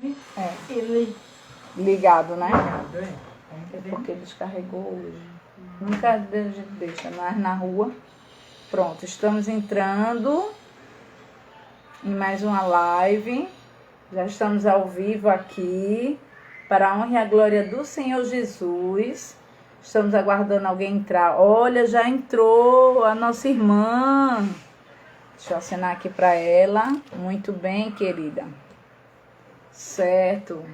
Ele ligado, né? ligado, É porque descarregou hoje. Nunca a gente deixa, mas na rua. Pronto, estamos entrando em mais uma live. Já estamos ao vivo aqui para a honra e a glória do Senhor Jesus. Estamos aguardando alguém entrar. Olha, já entrou a nossa irmã. Deixa eu assinar aqui para ela. Muito bem, querida. Certo.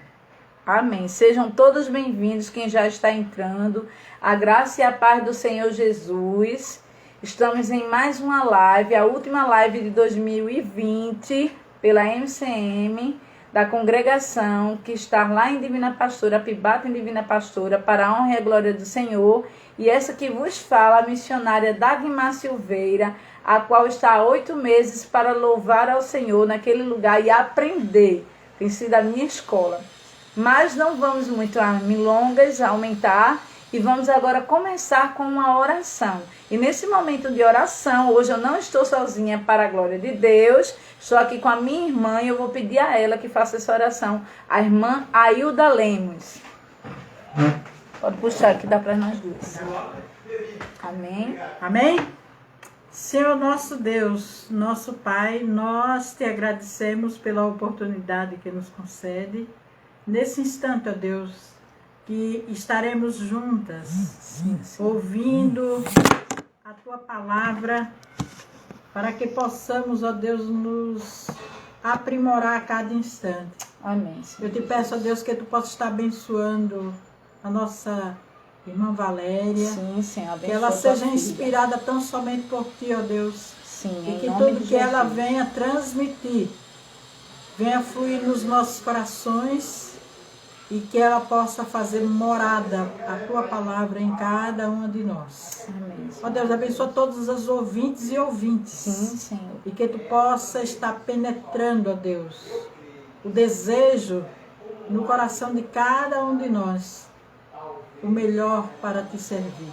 Amém. Sejam todos bem-vindos, quem já está entrando. A graça e a paz do Senhor Jesus. Estamos em mais uma live, a última live de 2020, pela MCM, da congregação que está lá em Divina Pastora, Pibata em Divina Pastora, para a honra e a glória do Senhor. E essa que vos fala, a missionária Dagmar Silveira, a qual está há 8 meses para louvar ao Senhor naquele lugar e aprender. Tem sido a minha escola. Mas não vamos muito a milongas, aumentar, e vamos agora começar com uma oração. E nesse momento de oração, hoje eu não estou sozinha, para a glória de Deus, estou aqui com a minha irmã e eu vou pedir a ela que faça essa oração, a irmã Ailda Lemos. Pode puxar que dá para nós duas. Amém. Amém? Senhor nosso Deus, nosso Pai, nós te agradecemos pela oportunidade que nos concede. Nesse instante, ó Deus, que estaremos juntas, ouvindo a Tua palavra, para que possamos, ó Deus, nos aprimorar a cada instante. Amém. Eu te peço, ó Deus, que Tu possa estar abençoando a nossa irmã Valéria. Sim, sim, que ela seja inspirada tão somente por Ti, ó Deus. Sim, e que tudo que ela venha transmitir, venha fluir nos nossos corações, e que ela possa fazer morada a Tua palavra em cada uma de nós. Amém. Ó Deus, abençoa todos os ouvintes e ouvintes. Sim, Senhor. E que Tu possa estar penetrando, ó Deus, o desejo no coração de cada um de nós, o melhor para Te servir.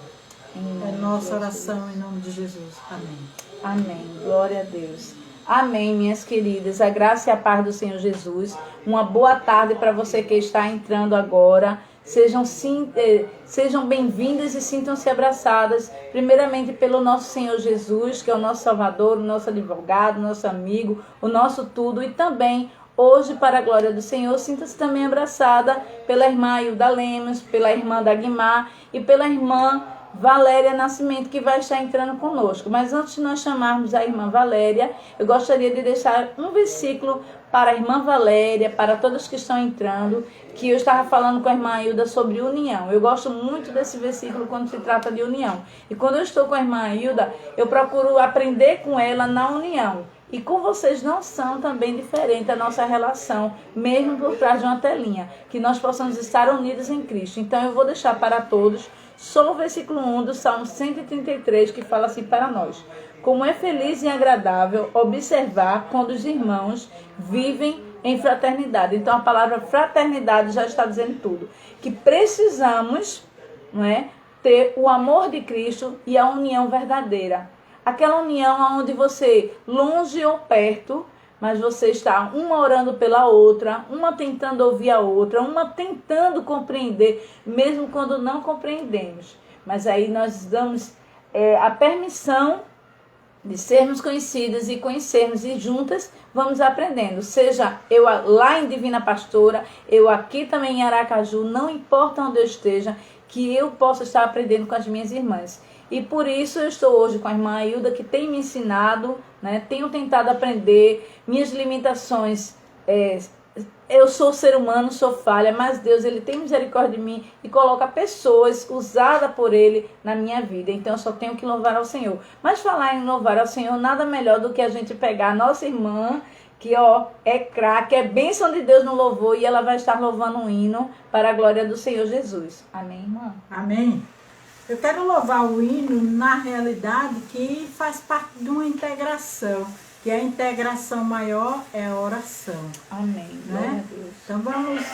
É nossa oração em nome de Jesus. Amém. Amém. Glória a Deus. Amém, minhas queridas. A graça e a paz do Senhor Jesus. Uma boa tarde para você que está entrando agora. Sejam bem-vindas e sintam-se abraçadas, primeiramente pelo nosso Senhor Jesus, que é o nosso Salvador, o nosso advogado, o nosso amigo, o nosso tudo. E também, hoje, para a glória do Senhor, sinta-se também abraçada pela irmã Ailda Lemos, pela irmã Dagmar e pela irmã Valéria Nascimento, que vai estar entrando conosco. Mas antes de nós chamarmos a irmã Valéria, eu gostaria de deixar um versículo para a irmã Valéria, para todos que estão entrando, que eu estava falando com a irmã Ailda sobre união. Eu gosto muito desse versículo quando se trata de união. E quando eu estou com a irmã Ailda, eu procuro aprender com ela na união. E com vocês não são também diferente a nossa relação, mesmo por trás de uma telinha, que nós possamos estar unidos em Cristo. Então eu vou deixar para todos só o versículo 1 do Salmo 133, que fala assim para nós: como é feliz e agradável observar quando os irmãos vivem em fraternidade. Então a palavra fraternidade já está dizendo tudo. Que precisamos, não é, ter o amor de Cristo e a união verdadeira. Aquela união onde você, longe ou perto, mas você está uma orando pela outra, uma tentando ouvir a outra, uma tentando compreender, mesmo quando não compreendemos. Mas aí nós damos a permissão de sermos conhecidas e conhecermos, e juntas vamos aprendendo. Seja eu lá em Divina Pastora, eu aqui também em Aracaju, não importa onde eu esteja, que eu possa estar aprendendo com as minhas irmãs. E por isso eu estou hoje com a irmã Ailda, que tem me ensinado, né? Tenho tentado aprender. Minhas limitações, eu sou ser humano, sou falha, mas Deus, Ele tem misericórdia de mim e coloca pessoas usadas por Ele na minha vida. Então eu só tenho que louvar ao Senhor. Mas falar em louvar ao Senhor, nada melhor do que a gente pegar a nossa irmã, que é craque, é bênção de Deus no louvor, e ela vai estar louvando um hino para a glória do Senhor Jesus. Amém, irmã? Amém. Eu quero louvar o hino, na realidade, que faz parte de uma integração, que a integração maior é a oração. Amém. Glória Né? a Deus. Então vamos...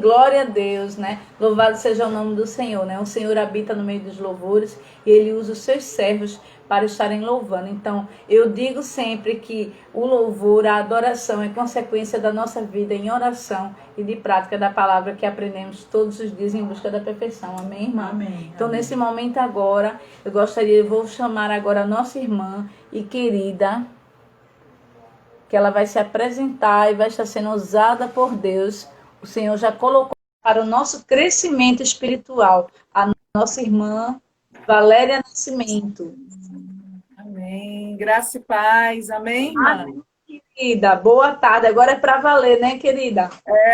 glória a Deus, né? Louvado seja o nome do Senhor, né? O Senhor habita no meio dos louvores e Ele usa os seus servos para estarem louvando. Então, eu digo sempre que o louvor, a adoração é consequência da nossa vida em oração e de prática da palavra que aprendemos todos os dias em busca da perfeição. Amém, irmã? Amém. Então, Amém. nesse momento agora, eu vou chamar agora a nossa irmã e querida, que ela vai se apresentar e vai estar sendo usada por Deus. O Senhor já colocou para o nosso crescimento espiritual a nossa irmã Valéria Nascimento. Amém. Graça e paz. Amém, irmã? Amém, querida. Boa tarde. Agora é para valer, né, querida?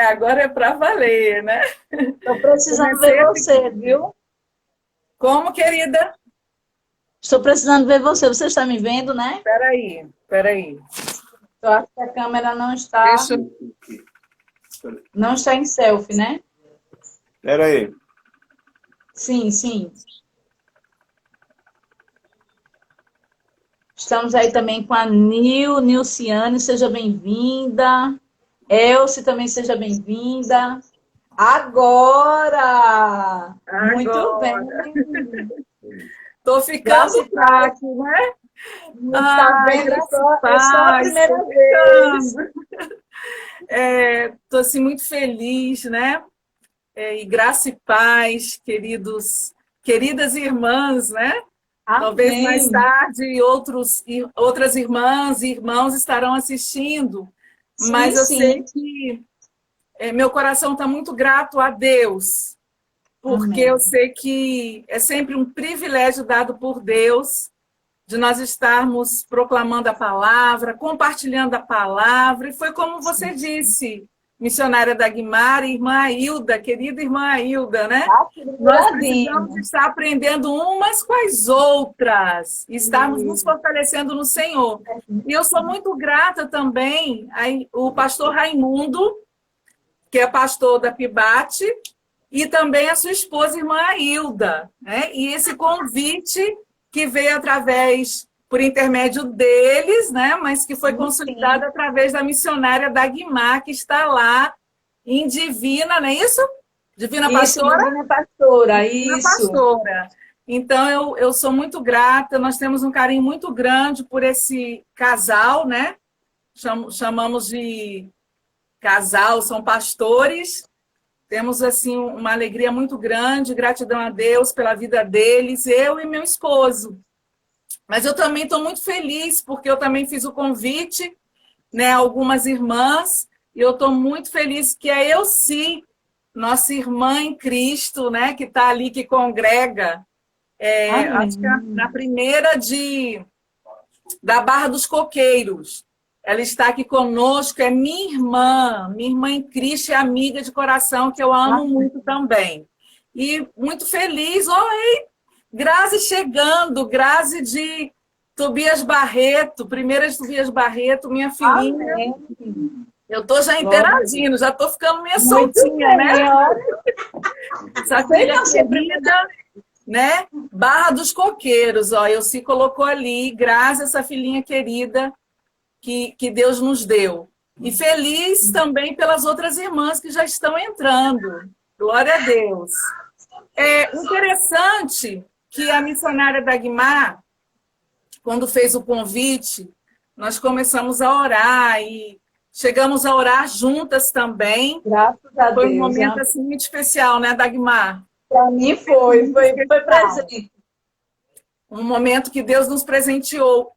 Agora é para valer, né? Estou precisando ver você, viu? Como, querida? Estou precisando ver você. Você está me vendo, né? Peraí. Eu acho que a câmera não está... Não está em selfie, né? Peraí. Sim. Estamos aí também com a Nilciane, seja bem-vinda. Elce também seja bem-vinda. Agora! Muito bem. Tô ficando fraca, né? Tá vendo? É só a primeira vez. Tô assim, muito feliz, né? E graça e paz, queridas irmãs, né? Amém. Talvez mais tarde outras irmãs e irmãos estarão assistindo, mas eu sei que meu coração está muito grato a Deus, porque eu sei que é sempre um privilégio dado por Deus de nós estarmos proclamando a palavra, compartilhando a palavra, e foi como você disse, missionária Dagmar e irmã Ailda, querida irmã Ailda, né? Nós precisamos estar aprendendo umas com as outras, estarmos nos fortalecendo no Senhor. E eu sou muito grata também ao pastor Raimundo, que é pastor da Pibate, e também a sua esposa, irmã Ailda, né? E esse convite que veio por intermédio deles, né? Mas que foi consolidado através da missionária Dagmar, que está lá em Divina, não é isso? Divina Pastora? Divina Pastora, Divina Pastora. Então, eu sou muito grata, nós temos um carinho muito grande por esse casal, né? Chamamos de casal, são pastores. Temos, assim, uma alegria muito grande, gratidão a Deus pela vida deles, eu e meu esposo. Mas eu também estou muito feliz, porque eu também fiz o convite, né, a algumas irmãs, e eu estou muito feliz que a Elci, nossa irmã em Cristo, né, que está ali, que congrega, acho que na primeira da Barra dos Coqueiros. Ela está aqui conosco, é minha irmã em Cristo, é amiga de coração, que eu amo muito também. E muito feliz, oi, Grazi chegando, Grazi de Tobias Barreto, primeira de Tobias Barreto, minha filhinha. Amém. Eu estou já interagindo, já estou ficando meio soltinha, né? Essa filha querida, né? Barra dos Coqueiros, ó, eu se colocou ali, Grazi, essa filhinha querida, que Deus nos deu. E feliz também pelas outras irmãs que já estão entrando. Glória a Deus. É interessante que a missionária Dagmar, quando fez o convite, nós começamos a orar e chegamos a orar juntas também. Graças a Deus. Foi um momento assim, muito especial, né, Dagmar? Para mim foi presente. Um momento que Deus nos presenteou.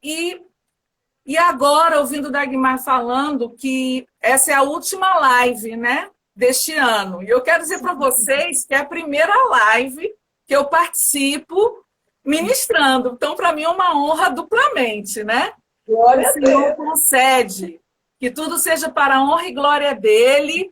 E agora, ouvindo Dagmar falando que essa é a última live, né, deste ano. E eu quero dizer para vocês que é a primeira live que eu participo ministrando. Então, para mim, é uma honra duplamente, né? Glória a Deus. O Senhor concede que tudo seja para a honra e glória dele,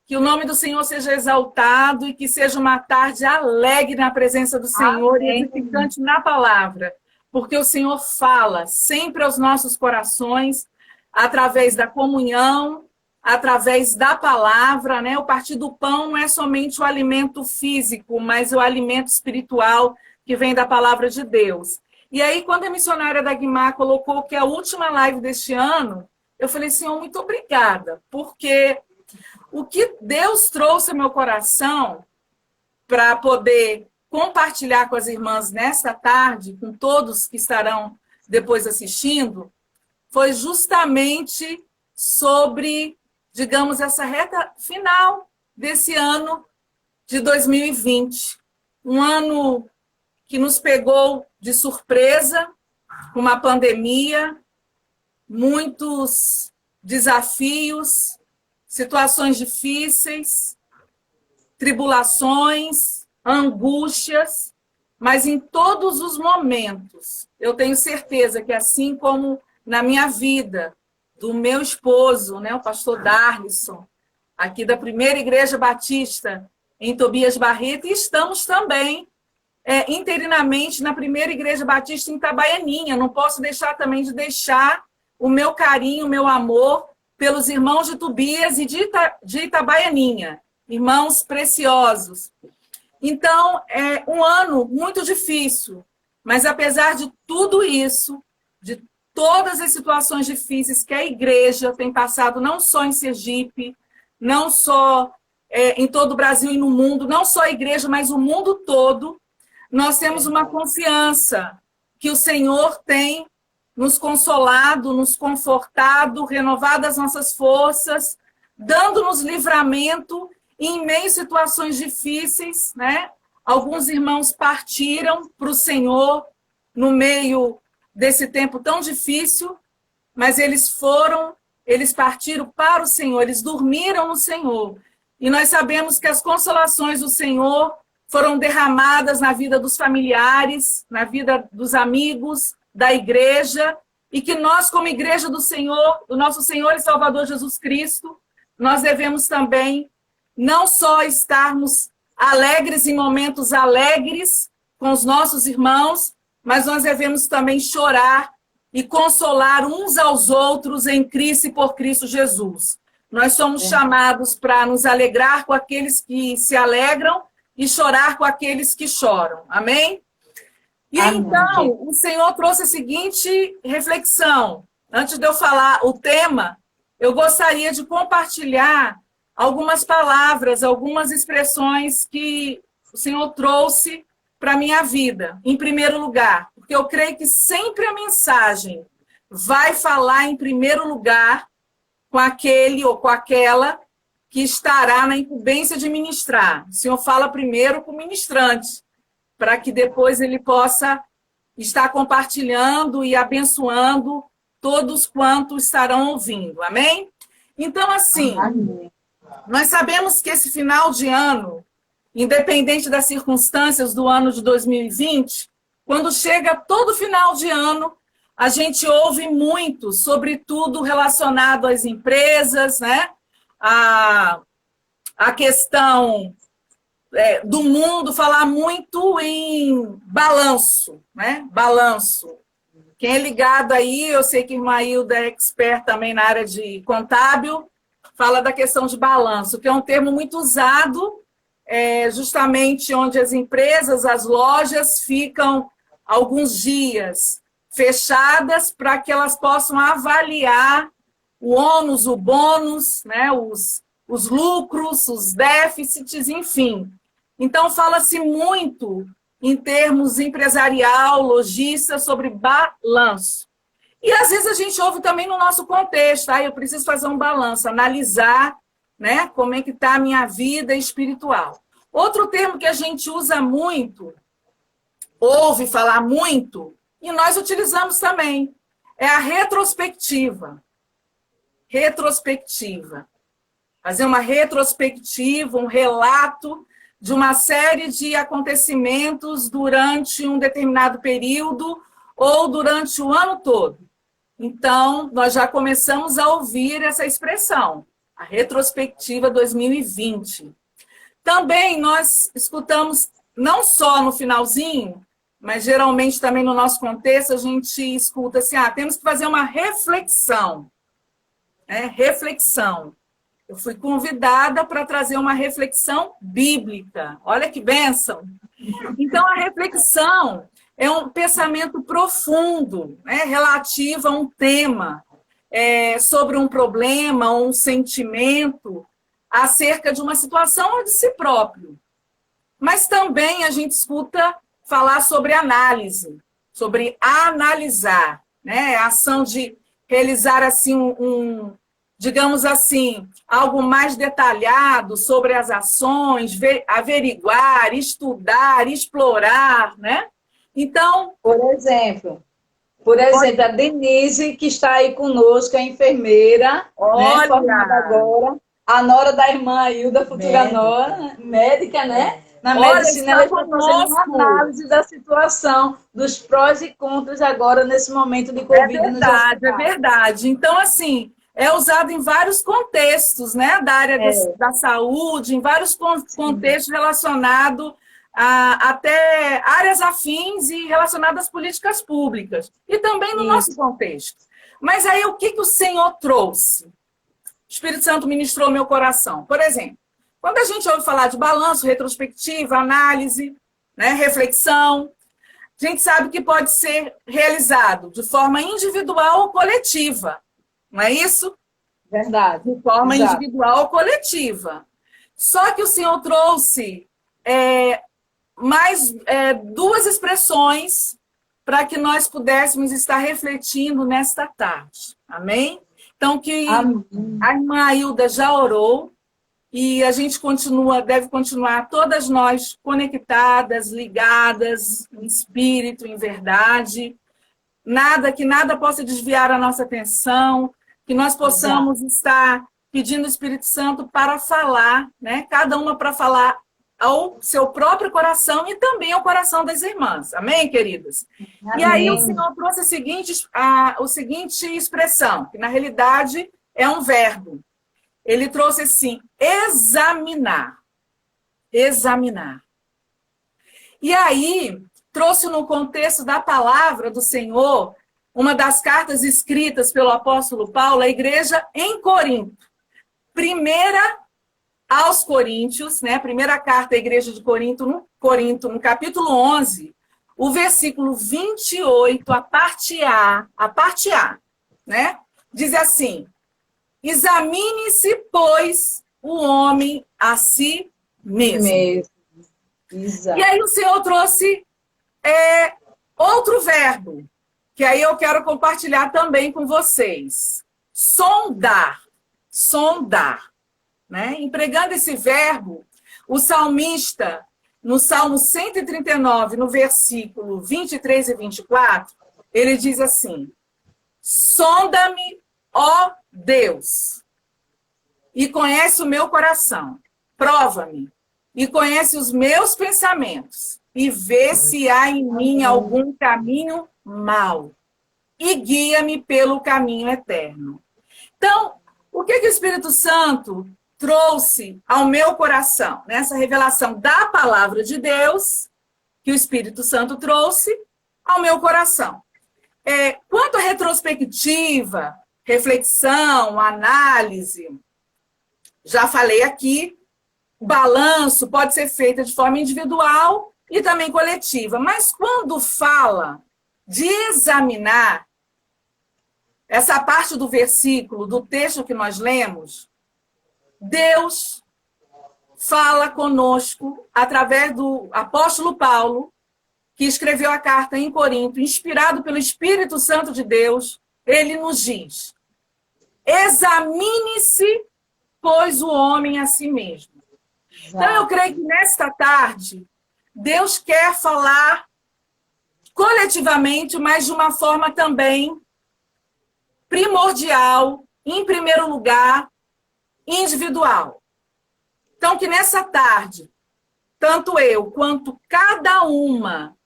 que o nome do Senhor seja exaltado e que seja uma tarde alegre na presença do Senhor e edificante na palavra. Porque o Senhor fala sempre aos nossos corações, através da comunhão, através da palavra, né? O partir do pão não é somente o alimento físico, mas o alimento espiritual que vem da palavra de Deus. E aí, quando a missionária Dagmar colocou que é a última live deste ano, eu falei, Senhor, muito obrigada, porque O que Deus trouxe ao meu coração para poder compartilhar com as irmãs nesta tarde, com todos que estarão depois assistindo, foi justamente sobre, digamos, essa reta final desse ano de 2020. Um ano que nos pegou de surpresa, com uma pandemia, muitos desafios, situações difíceis, tribulações, angústias, mas em todos os momentos, eu tenho certeza que assim como na minha vida, do meu esposo, né, o pastor Darlisson, aqui da Primeira Igreja Batista, em Tobias Barreto, e estamos também interinamente na Primeira Igreja Batista em Itabaianinha. Não posso deixar também de deixar o meu carinho, o meu amor pelos irmãos de Tobias e de Itabaianinha, irmãos preciosos. Então, é um ano muito difícil, mas apesar de tudo isso, de todas as situações difíceis que a igreja tem passado, não só em Sergipe, não só em todo o Brasil e no mundo, não só a igreja, mas o mundo todo, nós temos uma confiança que o Senhor tem nos consolado, nos confortado, renovado as nossas forças, dando-nos livramento em meio a situações difíceis, né? Alguns irmãos partiram para o Senhor no meio desse tempo tão difícil, mas eles partiram para o Senhor, eles dormiram no Senhor. E nós sabemos que as consolações do Senhor foram derramadas na vida dos familiares, na vida dos amigos, da igreja, e que nós, como igreja do Senhor, do nosso Senhor e Salvador Jesus Cristo, nós devemos também não só estarmos alegres em momentos alegres com os nossos irmãos, mas nós devemos também chorar e consolar uns aos outros em Cristo e por Cristo Jesus. Nós somos chamados para nos alegrar com aqueles que se alegram e chorar com aqueles que choram. Amém? E amém. Então, o Senhor trouxe a seguinte reflexão. Antes de eu falar o tema, eu gostaria de compartilhar algumas palavras, algumas expressões que o Senhor trouxe para a minha vida, em primeiro lugar. Porque eu creio que sempre a mensagem vai falar em primeiro lugar com aquele ou com aquela que estará na incumbência de ministrar. O Senhor fala primeiro com o ministrante, para que depois ele possa estar compartilhando e abençoando todos quantos estarão ouvindo. Amém? Então, assim, amém. Nós sabemos que esse final de ano, independente das circunstâncias do ano de 2020, quando chega todo final de ano, a gente ouve muito, sobretudo relacionado às empresas, né? A questão do mundo, falar muito em balanço, né? Balanço. Quem é ligado aí, eu sei que a irmã Hilda é expert também na área de contábil, fala da questão de balanço, que é um termo muito usado, justamente onde as empresas, as lojas ficam alguns dias fechadas para que elas possam avaliar o ônus, o bônus, né, os lucros, os déficits, enfim. Então, fala-se muito em termos empresarial, logista, sobre balanço. E, às vezes, a gente ouve também no nosso contexto, eu preciso fazer um balanço, analisar, né, como é que está a minha vida espiritual. Outro termo que a gente usa muito, ouve falar muito, e nós utilizamos também, é a retrospectiva. Retrospectiva. Fazer uma retrospectiva, um relato de uma série de acontecimentos durante um determinado período ou durante o ano todo. Então, nós já começamos a ouvir essa expressão, a retrospectiva 2020. Também nós escutamos, não só no finalzinho, mas geralmente também no nosso contexto, a gente escuta assim, temos que fazer uma reflexão. Reflexão. Eu fui convidada para trazer uma reflexão bíblica. Olha que bênção! Então, a reflexão é um pensamento profundo, relativo a um tema, sobre um problema, um sentimento, acerca de uma situação ou de si próprio. Mas também a gente escuta falar sobre análise, sobre analisar, né? A ação de realizar assim digamos assim, algo mais detalhado sobre as ações, averiguar, estudar, explorar, né? Então, Por exemplo, a Denise, que está aí conosco, a enfermeira, né, olha, formada agora, a nora da irmã Hilda, futura nora, médica, né? Na olha, medicina, ela está fazendo uma análise da situação, dos prós e contras agora, nesse momento de Covid nos hospitais. É verdade. Então, assim, é usado em vários contextos, né? Da área da saúde, em vários contextos relacionados a até áreas afins e relacionadas às políticas públicas. E também no nosso contexto. Mas aí, o que o Senhor trouxe? O Espírito Santo ministrou meu coração. Por exemplo, quando a gente ouve falar de balanço, retrospectiva, análise, né, reflexão, a gente sabe que pode ser realizado de forma individual ou coletiva. Não é isso? Verdade. De forma individual ou coletiva. Só que o Senhor trouxe mais duas expressões para que nós pudéssemos estar refletindo nesta tarde. Amém? Então, que a irmã Hilda já orou e a gente deve continuar, todas nós conectadas, ligadas, em espírito, em verdade. Que nada possa desviar a nossa atenção, que nós possamos estar pedindo o Espírito Santo para falar, né? Cada uma para falar ao seu próprio coração e também ao coração das irmãs. Amém, queridas? Amém. E aí o Senhor trouxe a seguinte expressão, que na realidade é um verbo. Ele trouxe assim, examinar. Examinar. E aí, trouxe no contexto da palavra do Senhor, uma das cartas escritas pelo apóstolo Paulo à igreja em Corinto. Primeira aos Coríntios, né? Primeira carta à igreja de Corinto, no capítulo 11, o versículo 28, a parte A, né? Diz assim, examine-se, pois, o homem a si mesmo. Exato. E aí o Senhor trouxe outro verbo, que aí eu quero compartilhar também com vocês. Sondar. Sondar. Né? Empregando esse verbo, o salmista, no Salmo 139, no versículo 23 e 24, ele diz assim, sonda-me, ó Deus, e conhece o meu coração, prova-me, e conhece os meus pensamentos, e vê se há em mim algum caminho mau, e guia-me pelo caminho eterno. Então, o que o Espírito Santo trouxe ao meu coração? Nessa revelação da palavra de Deus, que o Espírito Santo trouxe ao meu coração. Quanto à retrospectiva, reflexão, análise, já falei aqui, o balanço pode ser feito de forma individual e também coletiva. Mas quando fala de examinar, essa parte do versículo, do texto que nós lemos, Deus fala conosco através do apóstolo Paulo, que escreveu a carta em Corinto, inspirado pelo Espírito Santo de Deus, ele nos diz, examine-se, pois, o homem a si mesmo. Então, eu creio que nesta tarde, Deus quer falar coletivamente, mas de uma forma também primordial, em primeiro lugar, individual. Então, que nessa tarde, tanto eu quanto cada uma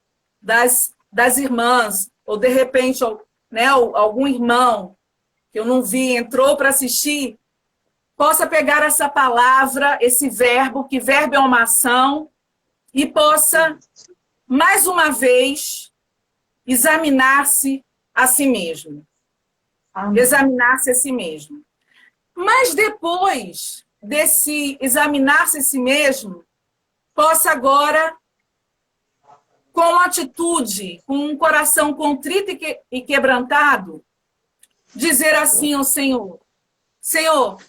das irmãs, ou de repente, né, algum irmão que eu não vi, entrou para assistir, possa pegar essa palavra, esse verbo, que verbo é uma ação, e possa, mais uma vez, examinar-se a si mesmo. Examinar-se a si mesmo. Mas depois desse examinar-se a si mesmo, possa agora, com atitude, com um coração contrito e quebrantado, dizer assim ao Senhor, Senhor,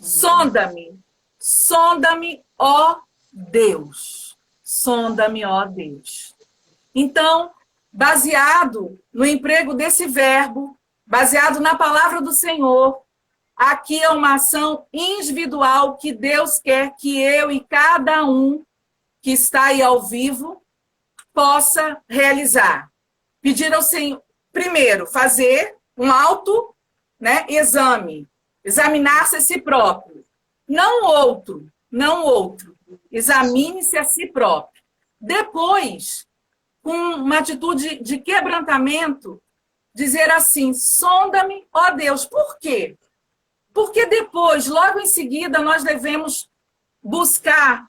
sonda-me, sonda-me, ó Deus. Sonda-me, ó Deus. Então, baseado no emprego desse verbo, baseado na palavra do Senhor, aqui é uma ação individual que Deus quer que eu e cada um que está aí ao vivo possa realizar. Pedir ao Senhor, primeiro, fazer um exame, examinar-se a si próprio. Não outro. Examine-se a si próprio. Depois, com uma atitude de quebrantamento, dizer assim, sonda-me, ó Deus. Por quê? Porque depois, logo em seguida, nós devemos buscar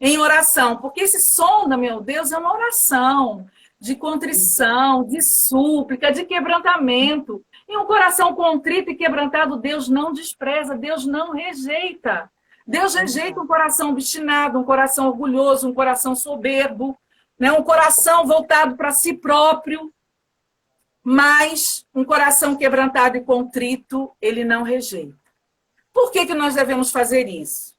em oração. Porque esse sonda, meu Deus, é uma oração de contrição, de súplica, de quebrantamento. E um coração contrito e quebrantado, Deus não despreza, Deus não rejeita. Deus rejeita um coração obstinado, um coração orgulhoso, um coração soberbo, né? Um coração voltado para si próprio. Mas um coração quebrantado e contrito, ele não rejeita. Por que nós devemos fazer isso?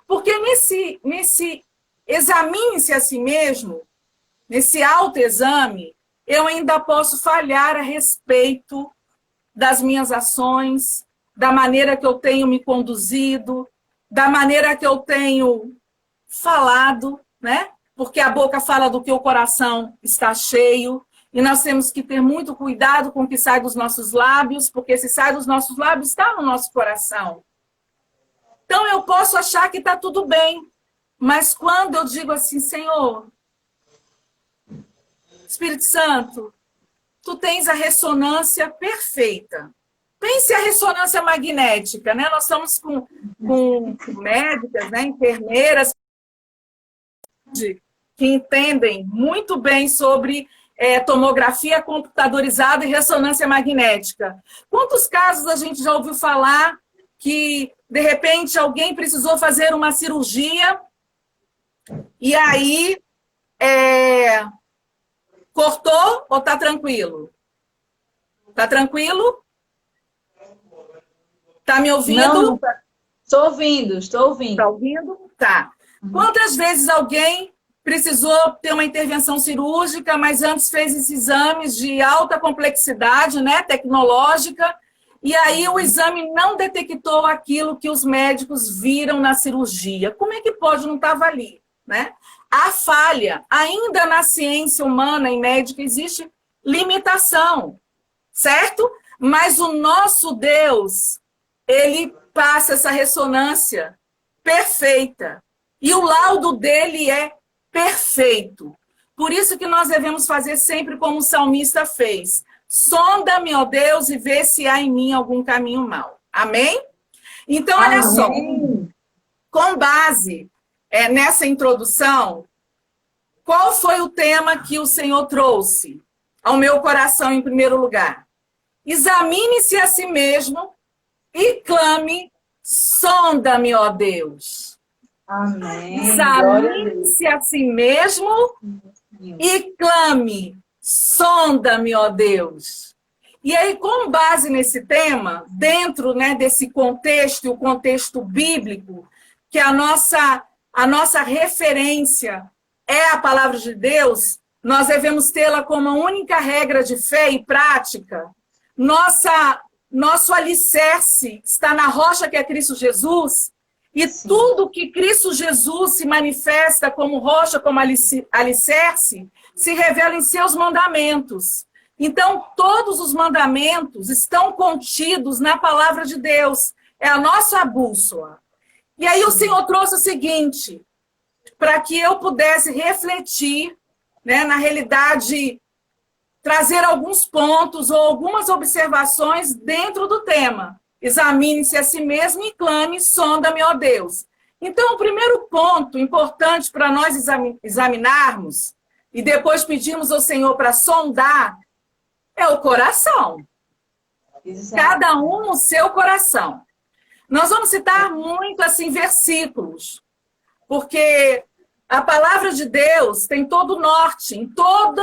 Porque nesse examine-se a si mesmo, nesse autoexame, eu ainda posso falhar a respeito das minhas ações, da maneira que eu tenho me conduzido, da maneira que eu tenho falado, né? Porque a boca fala do que o coração está cheio, e nós temos que ter muito cuidado com o que sai dos nossos lábios, porque se sai dos nossos lábios, está no nosso coração. Então, eu posso achar que está tudo bem, mas quando eu digo assim, Senhor, Espírito Santo, tu tens a ressonância perfeita. Pense a ressonância magnética, né? Nós estamos com médicas, né, enfermeiras, que entendem muito bem sobre tomografia computadorizada e ressonância magnética. Quantos casos a gente já ouviu falar que, de repente, alguém precisou fazer uma cirurgia e aí cortou ou está tranquilo? Está tranquilo? Está me ouvindo? Não, estou ouvindo. Está ouvindo? Tá. Quantas vezes alguém precisou ter uma intervenção cirúrgica, mas antes fez esses exames de alta complexidade, né, tecnológica, e aí o exame não detectou aquilo que os médicos viram na cirurgia? Como é que pode? Não estava ali, né? Há falha. Ainda na ciência humana e médica existe limitação, certo? Mas o nosso Deus, ele passa essa ressonância perfeita. E o laudo dele é perfeito. Por isso que nós devemos fazer sempre como o salmista fez. Sonda-me, ó Deus, e vê se há em mim algum caminho mau. Amém? Então, olha só. Com base nessa introdução, qual foi o tema que o Senhor trouxe ao meu coração em primeiro lugar? Examine-se a si mesmo e clame, sonda-me, ó Deus. Amém. Examine-se a si mesmo e clame, sonda-me, ó Deus. E aí, com base nesse tema, dentro, né, desse contexto, o contexto bíblico, que a nossa referência é a palavra de Deus, nós devemos tê-la como a única regra de fé e prática. Nosso alicerce está na rocha que é Cristo Jesus, e tudo que Cristo Jesus se manifesta como rocha, como alicerce, se revela em seus mandamentos. Então, todos os mandamentos estão contidos na palavra de Deus. É a nossa bússola. E aí o Senhor trouxe o seguinte, para que eu pudesse refletir, né, na realidade, trazer alguns pontos ou algumas observações dentro do tema. Examine-se a si mesmo e clame, sonda-me, ó Deus. Então, o primeiro ponto importante para nós examinarmos e depois pedimos ao Senhor para sondar é o coração. Exato. Cada um o seu coração. Nós vamos citar muito assim versículos, porque a palavra de Deus tem todo o norte, em todo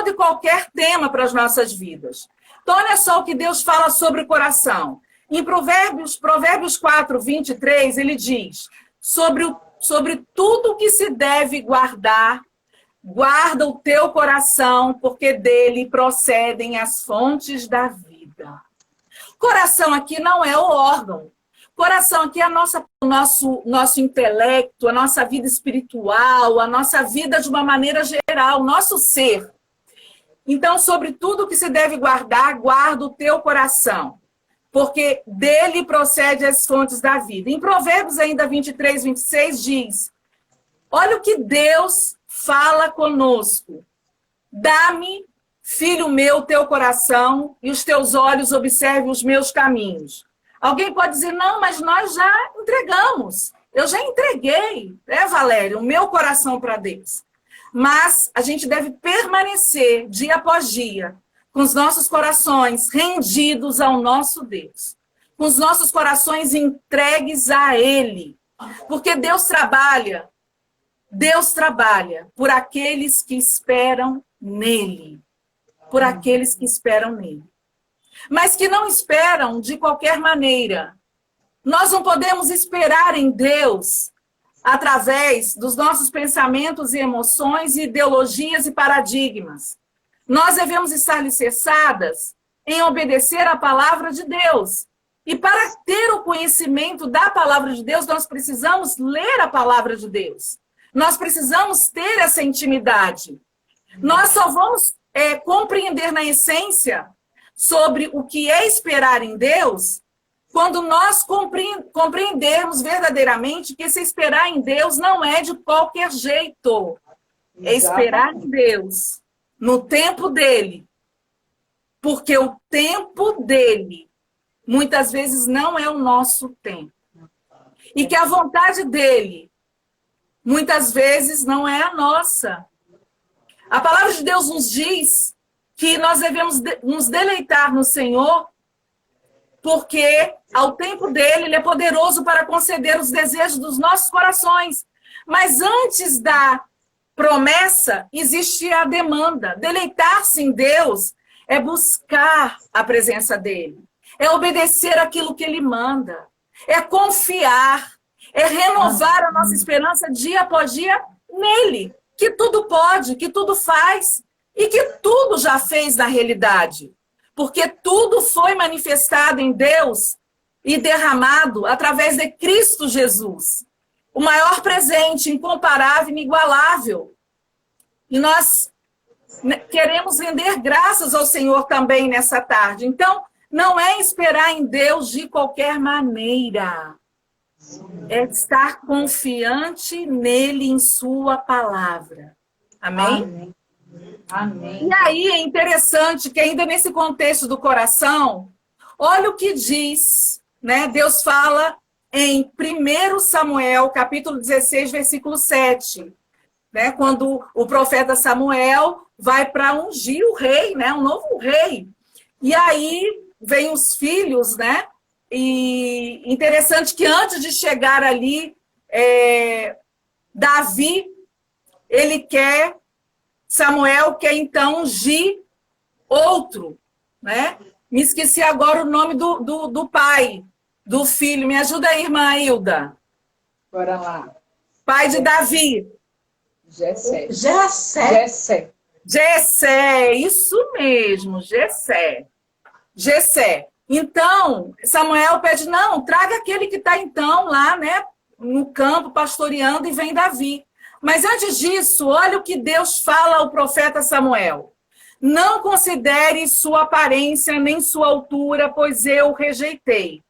e qualquer tema para as nossas vidas. Então, olha só o que Deus fala sobre o coração. Em Provérbios 4, 23, ele diz, sobre tudo que se deve guardar. Guarda o teu coração, porque dele procedem as fontes da vida. Coração aqui não é o órgão. Coração aqui é o nosso intelecto, a nossa vida espiritual, a nossa vida de uma maneira geral, o nosso ser. Então, sobre tudo que se deve guardar, guarda o teu coração, porque dele procede as fontes da vida. Em Provérbios ainda 23, 26 diz, olha o que Deus fala conosco. Dá-me, filho meu, teu coração e os teus olhos observem os meus caminhos. Alguém pode dizer, não, mas nós já entregamos. Eu já entreguei, né, Valéria, o meu coração para Deus. Mas a gente deve permanecer dia após dia com os nossos corações rendidos ao nosso Deus. Com os nossos corações entregues a Ele. Porque Deus trabalha por aqueles que esperam nele. Por aqueles que esperam nele. Mas que não esperam de qualquer maneira. Nós não podemos esperar em Deus através dos nossos pensamentos e emoções, ideologias e paradigmas. Nós devemos estar alicerçadas em obedecer à palavra de Deus. E para ter o conhecimento da palavra de Deus, nós precisamos ler a palavra de Deus. Nós precisamos ter essa intimidade. Nós só vamos compreender na essência sobre o que é esperar em Deus quando nós compreendermos verdadeiramente que esse esperar em Deus não é de qualquer jeito. É esperar em Deus no tempo dele. Porque o tempo dele muitas vezes não é o nosso tempo. E que a vontade dele muitas vezes não é a nossa. A palavra de Deus nos diz que nós devemos nos deleitar no Senhor, porque ao tempo dele, ele é poderoso para conceder os desejos dos nossos corações. Mas antes da promessa, existe a demanda. Deleitar-se em Deus é buscar a presença dele, é obedecer aquilo que ele manda, é confiar, é renovar a nossa esperança dia após dia nele, que tudo pode, que tudo faz e que tudo já fez na realidade. Porque tudo foi manifestado em Deus e derramado através de Cristo Jesus. O maior presente, incomparável, inigualável. E nós queremos render graças ao Senhor também nessa tarde. Então, não é esperar em Deus de qualquer maneira. É estar confiante nele, em sua palavra. Amém? Amém. Amém. E aí é interessante que ainda nesse contexto do coração, olha o que diz, né? Deus fala em 1 Samuel, capítulo 16, versículo 7. Né? Quando o profeta Samuel vai para ungir o rei, né? Um novo rei. E aí vem os filhos, né? E interessante que antes de chegar ali, Davi, Samuel quer então ungir outro, né? Me esqueci agora o nome do pai, do filho. Me ajuda aí, irmã Hilda. Bora lá. Pai de Davi. Jessé. Jessé, isso mesmo, Jessé. Então, Samuel pede, não, traga aquele que está então lá, né, no campo, pastoreando, e vem Davi. Mas antes disso, olha o que Deus fala ao profeta Samuel. Não considere sua aparência nem sua altura, pois eu o rejeitei.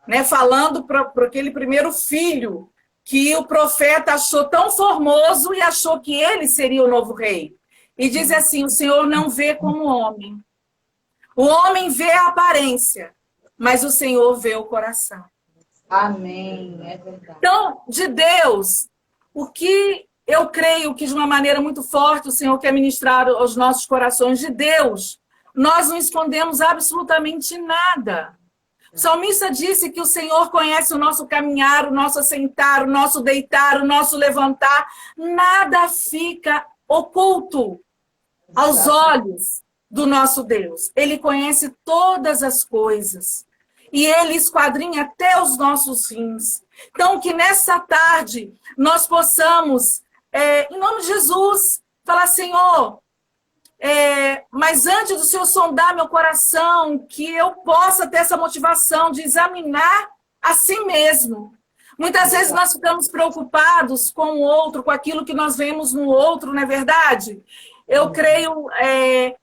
Né? Falando para aquele primeiro filho que o profeta achou tão formoso e achou que ele seria o novo rei. E diz assim, o Senhor não vê como homem. O homem vê a aparência, mas o Senhor vê o coração. Amém, é verdade. Então, de Deus, o que eu creio que de uma maneira muito forte o Senhor quer ministrar aos nossos corações, de Deus, nós não escondemos absolutamente nada. O salmista disse que o Senhor conhece o nosso caminhar, o nosso assentar, o nosso deitar, o nosso levantar. Nada fica oculto aos olhos do nosso Deus. Ele conhece todas as coisas. e Ele esquadrinha até os nossos rins. Então, que nessa tarde nós possamos, em nome de Jesus, falar, Senhor, mas antes do Senhor sondar meu coração, que eu possa ter essa motivação de examinar a si mesmo. Muitas vezes nós ficamos preocupados com o outro, com aquilo que nós vemos no outro, não é verdade? Eu creio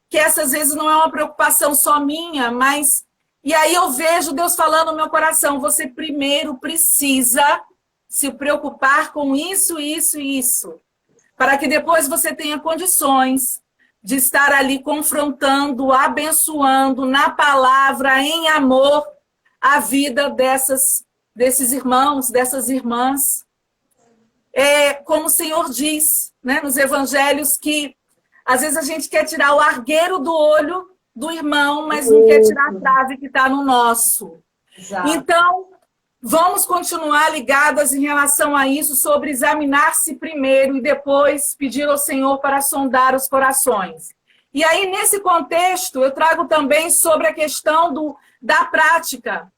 que essas vezes não é uma preocupação só minha, mas... E aí eu vejo Deus falando no meu coração, você primeiro precisa se preocupar com isso, isso e isso, para que depois você tenha condições de estar ali confrontando, abençoando na palavra, em amor, a vida desses irmãos, dessas irmãs. Como o Senhor diz, né, nos evangelhos, que às vezes a gente quer tirar o argueiro do olho do irmão, mas não quer tirar a trave que está no nosso. Exato. Então, vamos continuar ligadas em relação a isso, sobre examinar-se primeiro e depois pedir ao Senhor para sondar os corações. E aí, nesse contexto, eu trago também sobre a questão da prática,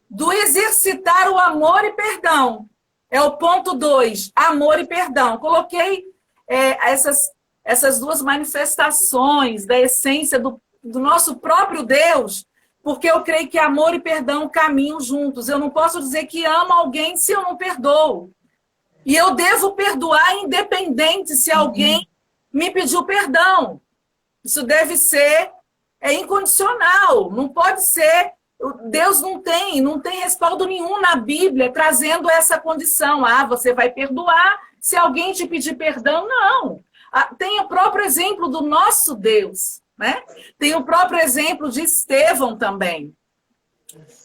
do exercitar o amor e perdão. É o ponto 2, amor e perdão. Coloquei essas duas manifestações da essência do nosso próprio Deus, porque eu creio que amor e perdão caminham juntos. Eu não posso dizer que amo alguém se eu não perdoo. E eu devo perdoar independente se alguém me pediu perdão. Isso deve ser incondicional. Não pode ser... Deus não tem respaldo nenhum na Bíblia trazendo essa condição. Você vai perdoar se alguém te pedir perdão. Não. Tem o próprio exemplo do nosso Deus, né? Tem o próprio exemplo de Estevão também.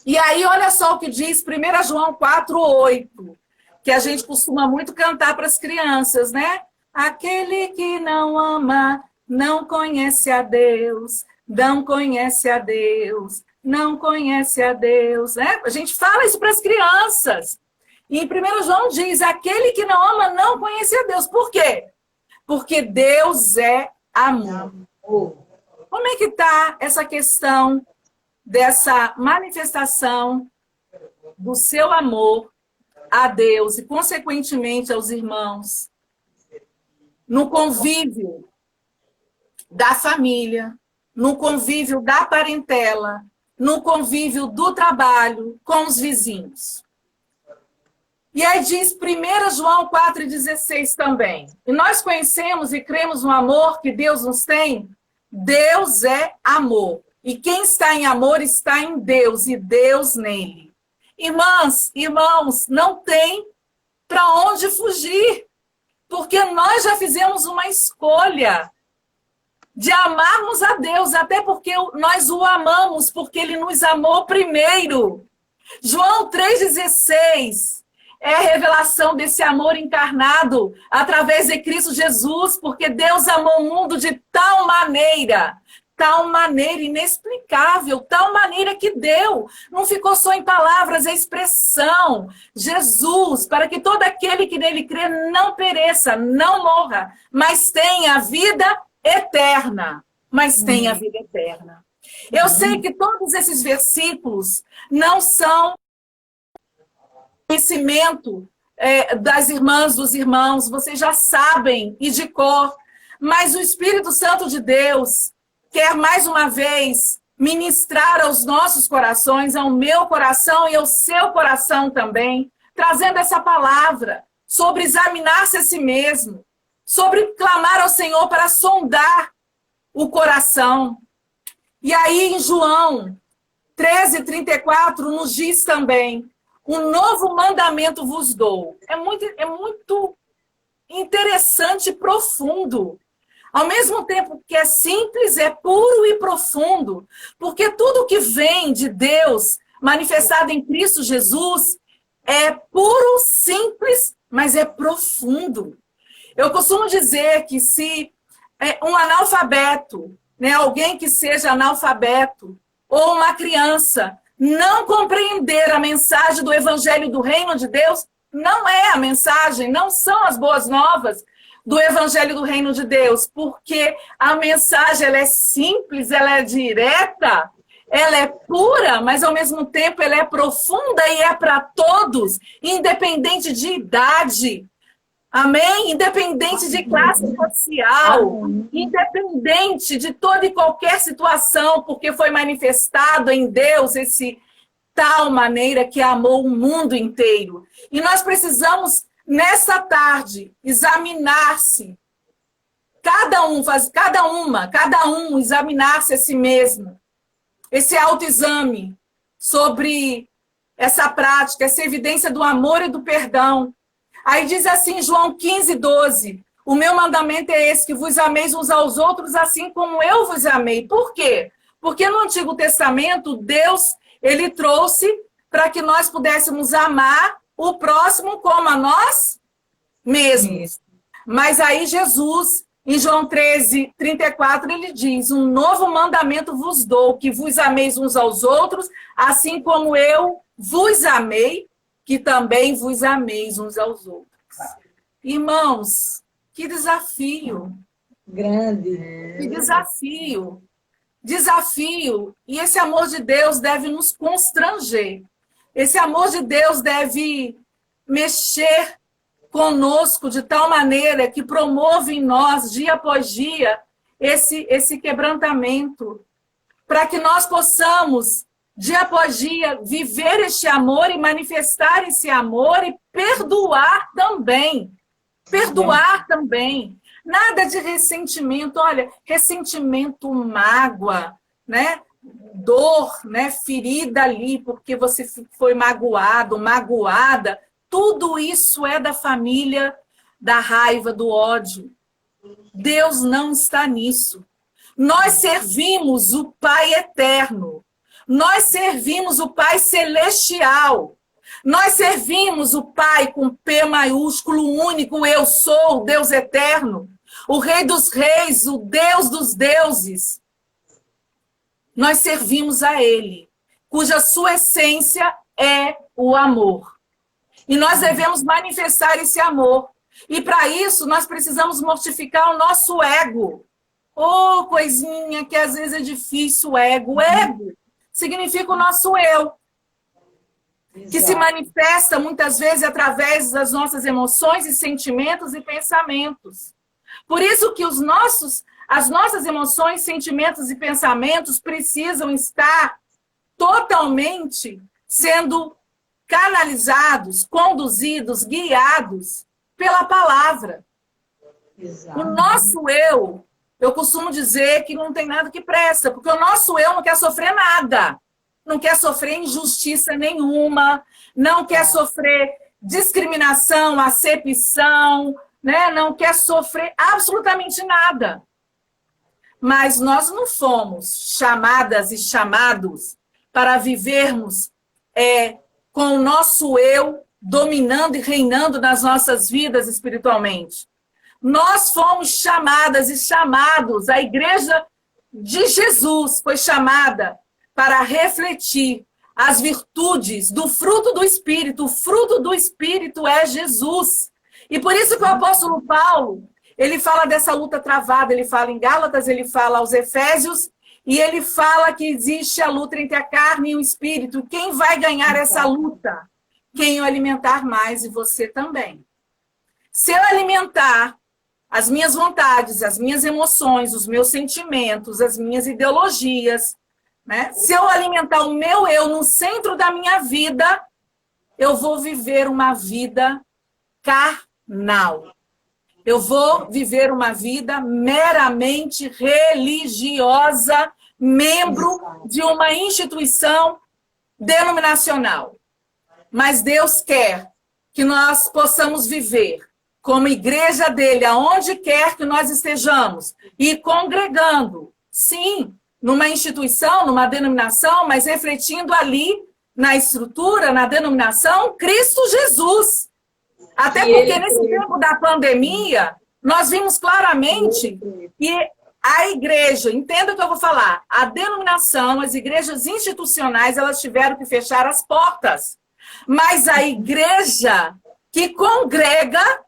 E aí, olha só o que diz 1 João 4:8, que a gente costuma muito cantar para as crianças, né? Aquele que não ama não conhece a Deus, não conhece a Deus, não conhece a Deus, né? A gente fala isso para as crianças. E em 1 João diz, aquele que não ama não conhece a Deus. Por quê? Porque Deus é amor. Como é que está essa questão dessa manifestação do seu amor a Deus e, consequentemente, aos irmãos, no convívio da família, no convívio da parentela, no convívio do trabalho com os vizinhos? E aí diz 1 João 4,16 também. E nós conhecemos e cremos no amor que Deus nos tem. Deus é amor. E quem está em amor está em Deus e Deus nele. Irmãs, irmãos, não tem para onde fugir. Porque nós já fizemos uma escolha de amarmos a Deus, até porque nós o amamos, porque ele nos amou primeiro. João 3,16 é a revelação desse amor encarnado através de Cristo Jesus, porque Deus amou o mundo de tal maneira inexplicável, tal maneira que deu. Não ficou só em palavras, é expressão. Jesus, para que todo aquele que nele crê não pereça, não morra, mas tenha a vida eterna. Eu sei que todos esses versículos não são conhecimento das irmãs, dos irmãos, vocês já sabem e de cor, mas o Espírito Santo de Deus quer mais uma vez ministrar aos nossos corações, ao meu coração e ao seu coração também, trazendo essa palavra sobre examinar-se a si mesmo, sobre clamar ao Senhor para sondar o coração. E aí em João 13:34 nos diz também, um novo mandamento vos dou. É muito interessante e profundo. Ao mesmo tempo que é simples, é puro e profundo. Porque tudo que vem de Deus, manifestado em Cristo Jesus, é puro, simples, mas é profundo. Eu costumo dizer que se um analfabeto, né, alguém que seja analfabeto, ou uma criança, não compreender a mensagem do Evangelho do Reino de Deus, não é a mensagem, não são as boas novas do Evangelho do Reino de Deus, porque a mensagem ela é simples, ela é direta, ela é pura, mas ao mesmo tempo ela é profunda e é para todos, independente de idade. Amém? Independente de classe social, independente de toda e qualquer situação, porque foi manifestado em Deus esse tal maneira que amou o mundo inteiro. E nós precisamos, nessa tarde, examinar-se. Cada um examinar-se a si mesmo. Esse autoexame sobre essa prática, essa evidência do amor e do perdão. Aí diz assim, João 15:12, o meu mandamento é esse, que vos ameis uns aos outros assim como eu vos amei. Por quê? Porque no Antigo Testamento, Deus, ele trouxe para que nós pudéssemos amar o próximo como a nós mesmos. Mas aí Jesus, em João 13:34, ele diz, um novo mandamento vos dou, que vos ameis uns aos outros, assim como eu vos amei, que também vos ameis uns aos outros. Irmãos, que desafio. Grande. Que desafio. Desafio. E esse amor de Deus deve nos constranger. Esse amor de Deus deve mexer conosco de tal maneira que promove em nós, dia após dia, esse quebrantamento. Para que nós possamos, dia após dia, viver este amor e manifestar esse amor e perdoar também. Perdoar também. Nada de ressentimento. Olha, ressentimento, mágoa, né? Dor, né? Ferida ali porque você foi magoado, magoada. Tudo isso é da família da raiva, do ódio. Deus não está nisso. Nós servimos o Pai eterno. Nós servimos o Pai celestial. Nós servimos o Pai com P maiúsculo, único, eu sou, o Deus eterno, o Rei dos reis, o Deus dos deuses. Nós servimos a Ele, cuja sua essência é o amor. E nós devemos manifestar esse amor. E para isso, nós precisamos mortificar o nosso ego. Oh, coisinha que às vezes é difícil, o ego. O ego significa o nosso eu. Que se manifesta muitas vezes através das nossas emoções e sentimentos e pensamentos. Por isso que as nossas emoções, sentimentos e pensamentos precisam estar totalmente sendo canalizados, conduzidos, guiados pela palavra. Exato. O nosso eu costumo dizer que não tem nada que presta, porque o nosso eu não quer sofrer nada. Não quer sofrer injustiça nenhuma, não quer sofrer discriminação, acepção, né? Não quer sofrer absolutamente nada. Mas nós não fomos chamadas e chamados para vivermos com o nosso eu dominando e reinando nas nossas vidas espiritualmente. Nós fomos chamadas e chamados, a igreja de Jesus foi chamada para refletir as virtudes do fruto do Espírito. O fruto do Espírito é Jesus. E por isso que o apóstolo Paulo, ele fala dessa luta travada, ele fala em Gálatas, ele fala aos Efésios, e ele fala que existe a luta entre a carne e o Espírito. Quem vai ganhar essa luta? Quem o alimentar mais, e você também. Se eu alimentar as minhas vontades, as minhas emoções, os meus sentimentos, as minhas ideologias, né? Se eu alimentar o meu eu no centro da minha vida, eu vou viver uma vida carnal. Eu vou viver uma vida meramente religiosa, membro de uma instituição denominacional. Mas Deus quer que nós possamos viver como igreja dele, aonde quer que nós estejamos, e congregando, sim, numa instituição, numa denominação, mas refletindo ali na estrutura, na denominação, Cristo Jesus. Até porque nesse tempo da pandemia, nós vimos claramente que a igreja, entenda o que eu vou falar, a denominação, as igrejas institucionais, elas tiveram que fechar as portas. Mas a igreja que congrega,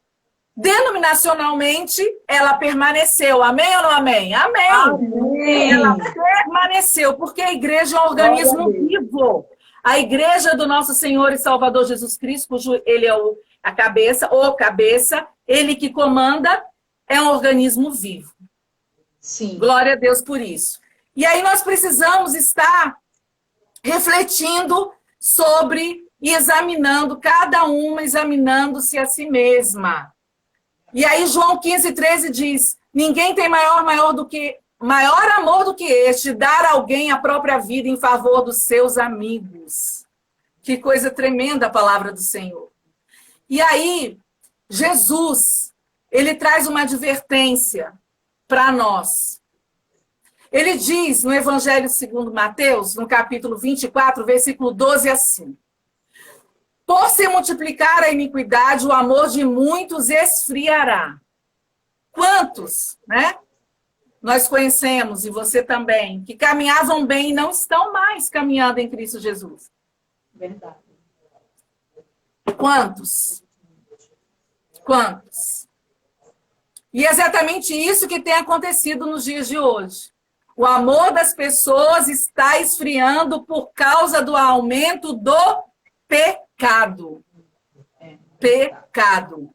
denominacionalmente, ela permaneceu. Amém ou não amém? Amém. Amém. Ela permaneceu, porque a igreja é um organismo vivo. A igreja do nosso Senhor e Salvador Jesus Cristo, cujo ele é a cabeça, ou cabeça, ele que comanda, é um organismo vivo. Sim. Glória a Deus por isso. E aí nós precisamos estar refletindo sobre e examinando, cada uma examinando-se a si mesma. E aí João 15:13 diz, ninguém tem maior amor do que este, dar a alguém a própria vida em favor dos seus amigos. Que coisa tremenda a palavra do Senhor. E aí, Jesus, ele traz uma advertência para nós. Ele diz no Evangelho segundo Mateus, no capítulo 24, versículo 12, assim: por se multiplicar a iniquidade, o amor de muitos esfriará. Quantos, né? Nós conhecemos, e você também, que caminhavam bem e não estão mais caminhando em Cristo Jesus. Verdade. Quantos? Quantos? E é exatamente isso que tem acontecido nos dias de hoje. O amor das pessoas está esfriando por causa do aumento do pecado. Pecado.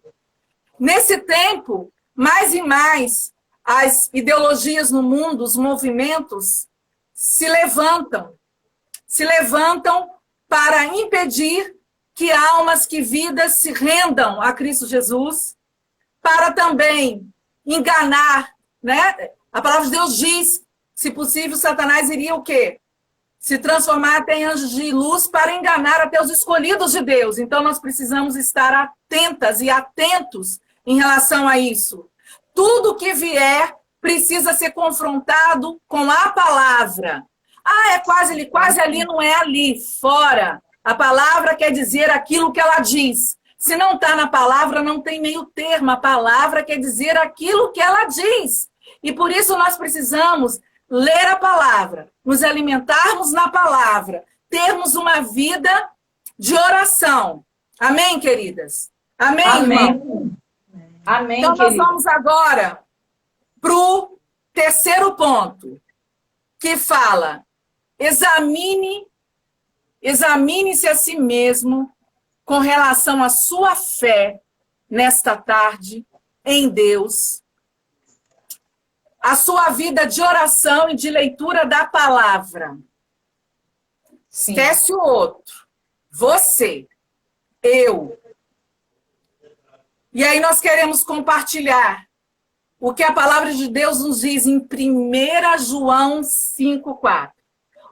Nesse tempo, mais e mais, as ideologias no mundo, os movimentos, se levantam para impedir que almas, que vidas se rendam a Cristo Jesus, para também enganar, né? A palavra de Deus diz, se possível, Satanás iria o quê? Se transformar até em anjos de luz para enganar até os escolhidos de Deus. Então, nós precisamos estar atentas e atentos em relação a isso. Tudo que vier precisa ser confrontado com a palavra. Ah, é quase ali, não é ali, fora. A palavra quer dizer aquilo que ela diz. Se não está na palavra, não tem meio termo. A palavra quer dizer aquilo que ela diz. E por isso nós precisamos ler a palavra, nos alimentarmos na palavra, termos uma vida de oração. Amém, queridas? Amém, Amém. irmão? Amém, Então, nós querida. vamos agora para o terceiro ponto, que fala, examine-se a si mesmo com relação à sua fé nesta tarde em Deus, a sua vida de oração e de leitura da palavra. Sim. Esquece o outro. Você, eu. E aí nós queremos compartilhar o que a palavra de Deus nos diz em 1 João 5,4.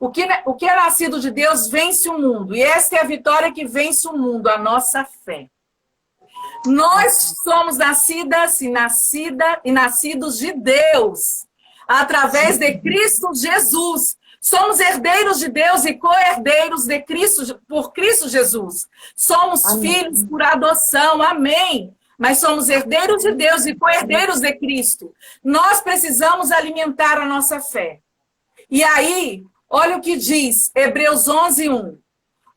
O que é nascido de Deus vence o mundo. E esta é a vitória que vence o mundo, a nossa fé. Nós somos nascidas e nascidos de Deus, através de Cristo Jesus. Somos herdeiros de Deus e co-herdeiros de Cristo, por Cristo Jesus. Somos filhos por adoção, amém. Mas somos herdeiros de Deus e co-herdeiros de Cristo. Nós precisamos alimentar a nossa fé. E aí, olha o que diz Hebreus 11:1.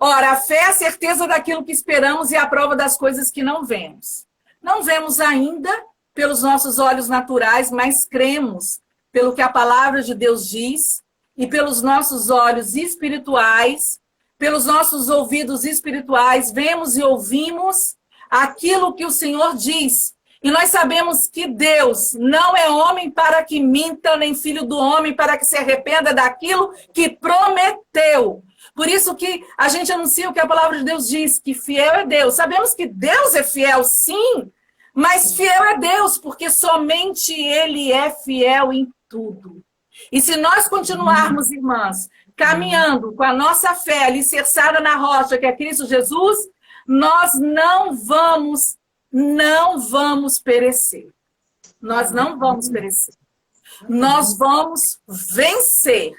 Ora, a fé é a certeza daquilo que esperamos e a prova das coisas que não vemos. Não vemos ainda pelos nossos olhos naturais, mas cremos pelo que a palavra de Deus diz e pelos nossos olhos espirituais, pelos nossos ouvidos espirituais, vemos e ouvimos aquilo que o Senhor diz. E nós sabemos que Deus não é homem para que minta, nem filho do homem para que se arrependa daquilo que prometeu. Por isso que a gente anuncia o que a palavra de Deus diz, que fiel é Deus. Sabemos que Deus é fiel, sim, mas fiel é Deus, porque somente Ele é fiel em tudo. E se nós continuarmos, irmãs, caminhando com a nossa fé alicerçada na rocha, que é Cristo Jesus, nós não vamos perecer. Nós não vamos perecer. Nós vamos vencer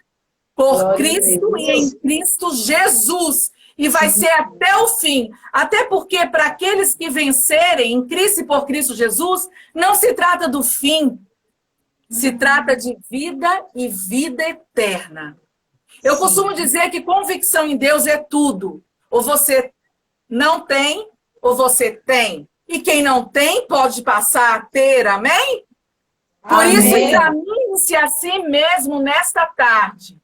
por Cristo e em Cristo Jesus. E vai ser até o fim. Até porque para aqueles que vencerem em Cristo e por Cristo Jesus, não se trata do fim. Se trata de vida e vida eterna. Eu costumo dizer que convicção em Deus é tudo. Ou você não tem, ou você tem. E quem não tem pode passar a ter, amém? Por isso, examine-se a si mesmo nesta tarde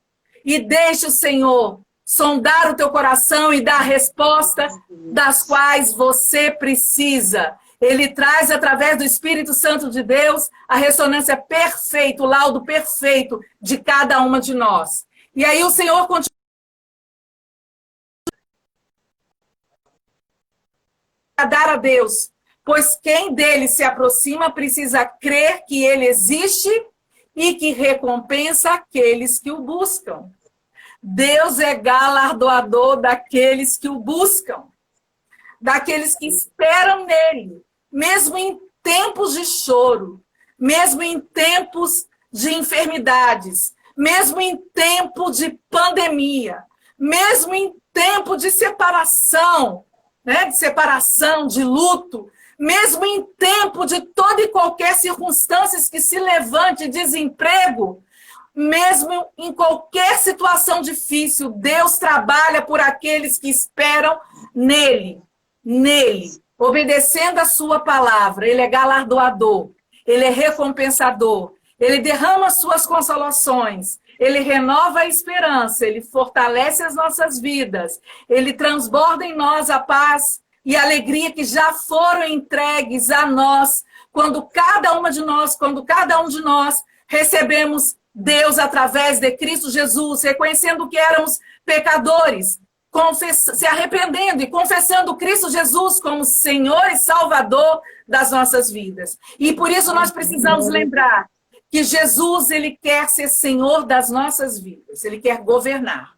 e deixe o Senhor sondar o teu coração e dar respostas das quais você precisa. Ele traz, através do Espírito Santo de Deus, a ressonância perfeita, o laudo perfeito de cada uma de nós. E aí o Senhor continua a dar a Deus, pois quem dele se aproxima precisa crer que ele existe e que recompensa aqueles que o buscam. Deus é galardoador daqueles que o buscam, daqueles que esperam nele, mesmo em tempos de choro, mesmo em tempos de enfermidades, mesmo em tempo de pandemia, mesmo em tempo de separação, né, de separação, de luto, mesmo em tempo de toda e qualquer circunstância que se levante, desemprego, mesmo em qualquer situação difícil, Deus trabalha por aqueles que esperam nele, obedecendo a sua palavra. Ele é galardoador, ele é recompensador, ele derrama suas consolações, ele renova a esperança, ele fortalece as nossas vidas, ele transborda em nós a paz e a alegria que já foram entregues a nós, quando cada um de nós recebemos Deus através de Cristo Jesus, reconhecendo que éramos pecadores, se arrependendo e confessando Cristo Jesus como Senhor e Salvador das nossas vidas. E por isso nós precisamos lembrar que Jesus, ele quer ser Senhor das nossas vidas, ele quer governar,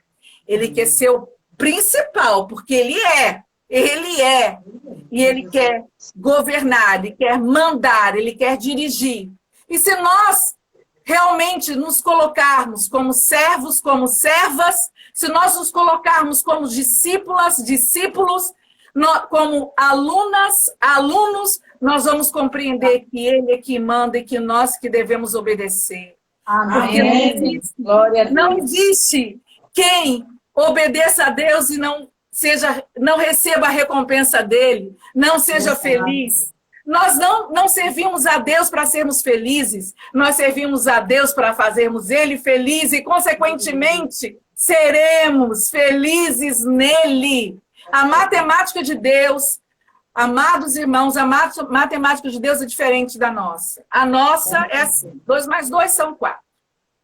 ele quer ser o principal, porque ele é, e ele quer governar, ele quer mandar, ele quer dirigir. E se nós realmente nos colocarmos como servos, como servas, se nós nos colocarmos como discípulas, discípulos, como alunos, nós vamos compreender que ele é que manda e que nós que devemos obedecer. Amém. Porque não existe quem obedeça a Deus e não receba a recompensa dele, não seja feliz. Nós não servimos a Deus para sermos felizes, nós servimos a Deus para fazermos ele feliz e, consequentemente, seremos felizes nele. A matemática de Deus, amados irmãos, a matemática de Deus é diferente da nossa. A nossa é assim, 2 mais 2 são 4.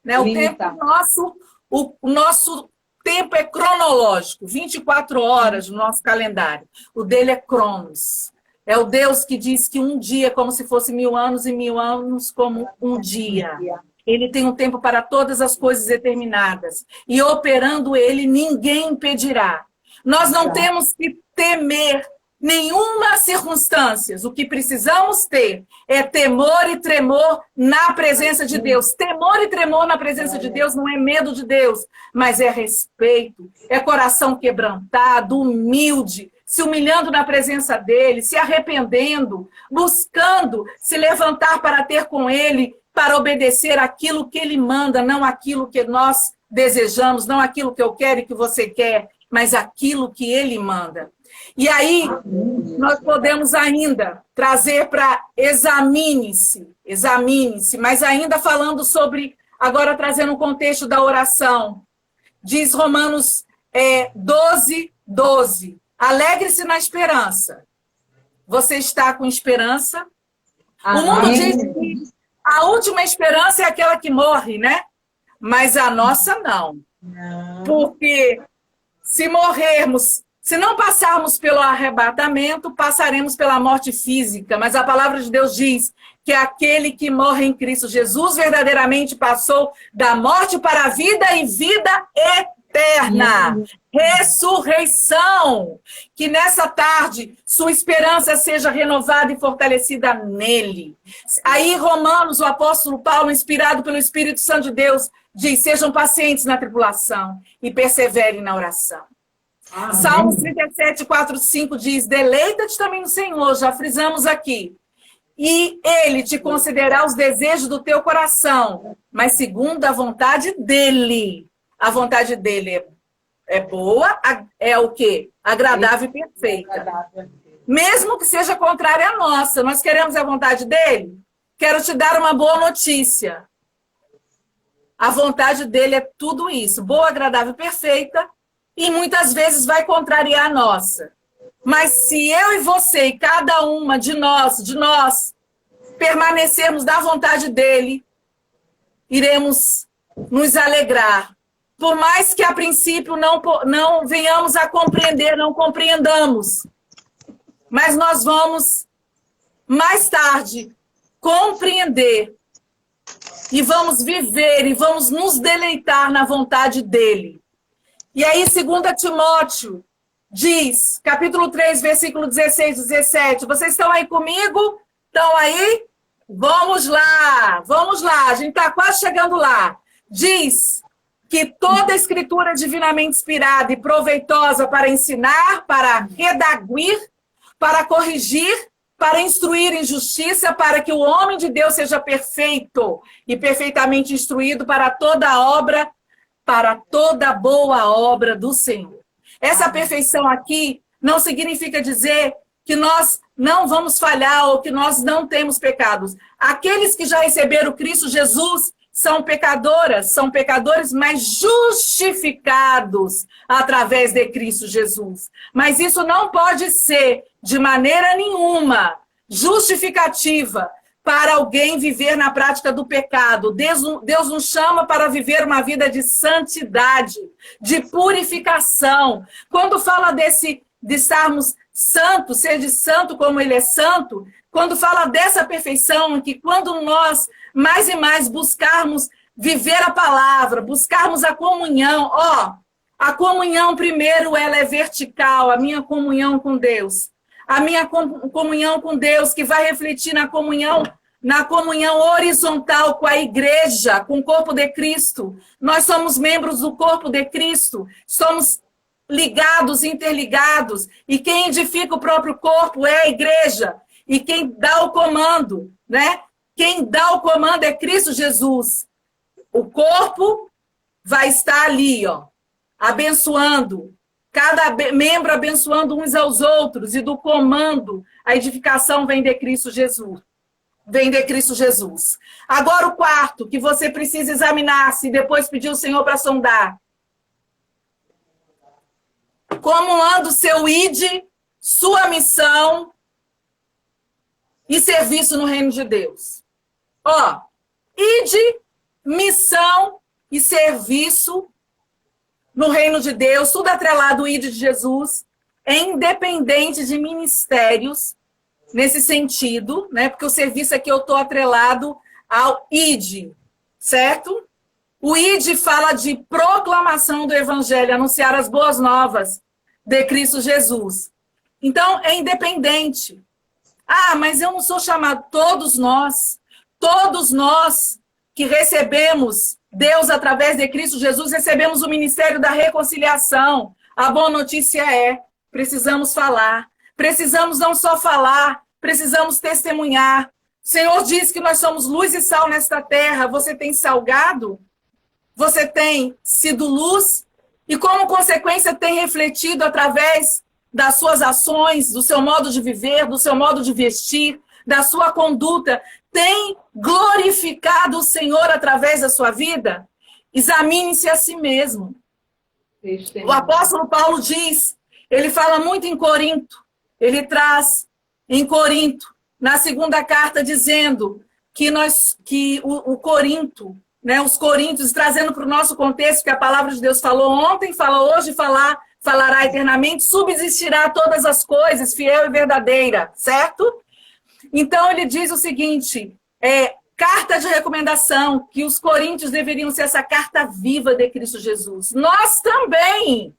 Né? O nosso tempo é cronológico, 24 horas no nosso calendário. O dele é cronos. É o Deus que diz que um dia é como se fosse 1000 anos e 1000 anos como um dia. Ele tem um tempo para todas as coisas determinadas. E operando ele, ninguém impedirá. Nós não temos que temer nenhuma circunstância. O que precisamos ter é temor e tremor na presença de Deus. Temor e tremor na presença de Deus não é medo de Deus, mas é respeito, é coração quebrantado, humilde, se humilhando na presença dele, se arrependendo, buscando se levantar para ter com ele, para obedecer aquilo que ele manda, não aquilo que nós desejamos, não aquilo que eu quero e que você quer, mas aquilo que ele manda. E aí, nós podemos ainda trazer para examine-se, mas ainda falando sobre, agora trazendo o contexto da oração. Diz Romanos 12:12. Alegre-se na esperança. Você está com esperança? O mundo diz que a última esperança é aquela que morre, né? Mas a nossa não. Porque se morrermos, se não passarmos pelo arrebatamento, passaremos pela morte física. Mas a palavra de Deus diz que aquele que morre em Cristo Jesus verdadeiramente passou da morte para a vida e vida eterna. Ressurreição. Que nessa tarde sua esperança seja renovada e fortalecida nele. Aí Romanos, o apóstolo Paulo, inspirado pelo Espírito Santo de Deus, diz: sejam pacientes na tribulação e perseverem na oração. Amém. Salmos 37:4-5 diz: deleita-te também no Senhor, já frisamos aqui, e ele te concederá os desejos do teu coração, mas segundo a vontade dele. A vontade dele é boa, é o quê? Agradável e perfeita. mesmo que seja contrária à nossa. Nós queremos a vontade dele? Quero te dar uma boa notícia. A vontade dele é tudo isso, boa, agradável, perfeita, e muitas vezes vai contrariar a nossa. Mas se eu e você, e cada uma de nós, permanecermos da vontade dele, iremos nos alegrar. Por mais que a princípio não venhamos a compreender, não compreendamos, mas nós vamos, mais tarde, compreender e vamos viver e vamos nos deleitar na vontade dele. E aí, 2 Timóteo diz, capítulo 3, versículo 16 e 17. Vocês estão aí comigo? Estão aí? Vamos lá, a gente está quase chegando lá. Diz que toda a escritura é divinamente inspirada e proveitosa para ensinar, para redaguir, para corrigir, para instruir em justiça, para que o homem de Deus seja perfeito e perfeitamente instruído para toda obra, para toda boa obra do Senhor. Essa perfeição aqui não significa dizer que nós não vamos falhar ou que nós não temos pecados. Aqueles que já receberam Cristo Jesus são pecadoras, são pecadores, mas justificados através de Cristo Jesus. Mas isso não pode ser, de maneira nenhuma, justificativa para alguém viver na prática do pecado. Deus nos chama para viver uma vida de santidade, de purificação. Quando fala de estarmos santos, ser de santo como ele é santo, quando fala dessa perfeição, que quando nós mais e mais buscarmos viver a palavra, buscarmos a comunhão, a comunhão primeiro ela é vertical, a minha comunhão com Deus. A minha comunhão com Deus, que vai refletir na comunhão horizontal com a igreja, com o corpo de Cristo. Nós somos membros do corpo de Cristo, somos ligados, interligados, e quem edifica o próprio corpo é a igreja, e quem dá o comando, né? Quem dá o comando é Cristo Jesus. O corpo vai estar ali, abençoando, cada membro abençoando uns aos outros, e do comando, a edificação vem de Cristo Jesus. Vem de Cristo Jesus. Agora o quarto, que você precisa examinar-se e depois pedir ao Senhor para sondar. Como anda o seu ID, sua missão e serviço no reino de Deus? ID, missão e serviço no reino de Deus, tudo atrelado ao ID de Jesus, é independente de ministérios, nesse sentido, né? Porque o serviço aqui eu estou atrelado ao ID, certo? O ID fala de proclamação do evangelho, anunciar as boas novas de Cristo Jesus. Então, é independente. Mas eu não sou chamado. Todos nós que recebemos Deus através de Cristo Jesus, recebemos o ministério da reconciliação. A boa notícia é, precisamos falar. Precisamos não só falar, precisamos testemunhar. O Senhor diz que nós somos luz e sal nesta terra. Você tem salgado? Você tem sido luz? E como consequência tem refletido através das suas ações, do seu modo de viver, do seu modo de vestir, da sua conduta, tem glorificado o Senhor através da sua vida? Examine-se a si mesmo. O apóstolo Paulo diz, ele fala muito em Corinto, ele traz em Corinto, na segunda carta, dizendo que o Corinto, né, os coríntios, trazendo para o nosso contexto, que a palavra de Deus falou ontem, fala hoje, falará eternamente, subsistirá todas as coisas, fiel e verdadeira, certo? Então, ele diz o seguinte, carta de recomendação, que os coríntios deveriam ser essa carta viva de Cristo Jesus. Nós também.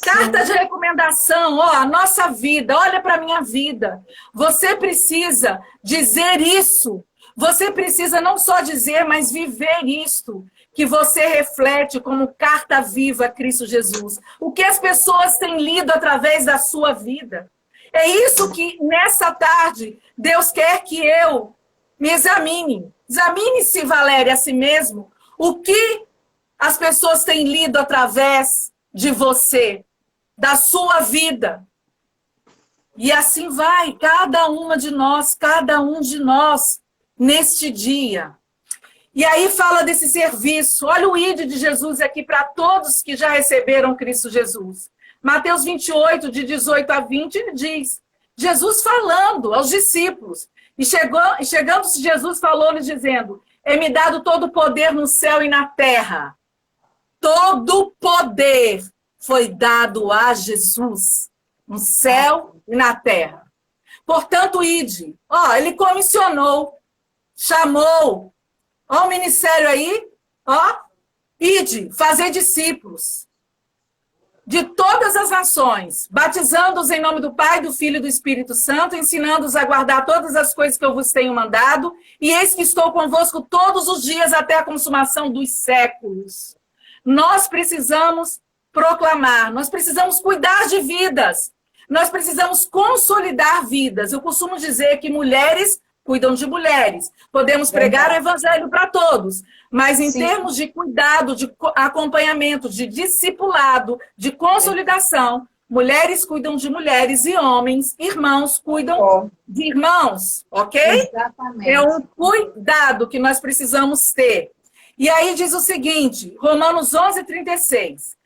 Carta de recomendação, a nossa vida, olha para a minha vida. Você precisa dizer isso. Você precisa não só dizer, mas viver isto. Que você reflete como carta viva a Cristo Jesus. O que as pessoas têm lido através da sua vida. É isso que, nessa tarde, Deus quer que eu me examine. Examine-se, Valéria, a si mesmo. O que as pessoas têm lido através de você, da sua vida. E assim vai, cada uma de nós, cada um de nós, neste dia. E aí fala desse serviço. Olha o ID de Jesus aqui para todos que já receberam Cristo Jesus. Mateus 28, de 18 a 20, ele diz, Jesus falando aos discípulos. E chegando-se Jesus falou-lhes dizendo, é-me dado todo o poder no céu e na terra. Todo o poder foi dado a Jesus, no céu e na terra. Portanto, ide. Ó, ele comissionou, chamou. Ó o ministério aí, ó. Ide, fazer discípulos de todas as nações, batizando-os em nome do Pai, do Filho e do Espírito Santo, ensinando-os a guardar todas as coisas que eu vos tenho mandado, e eis que estou convosco todos os dias até a consumação dos séculos. Nós precisamos proclamar, nós precisamos cuidar de vidas, nós precisamos consolidar vidas. Eu costumo dizer que mulheres cuidam de mulheres. Podemos pregar o evangelho para todos, mas em termos de cuidado, de acompanhamento, de discipulado, de consolidação, mulheres cuidam de mulheres e homens, irmãos cuidam de irmãos, ok? Exatamente. É um cuidado que nós precisamos ter. E aí diz o seguinte, Romanos 11:36.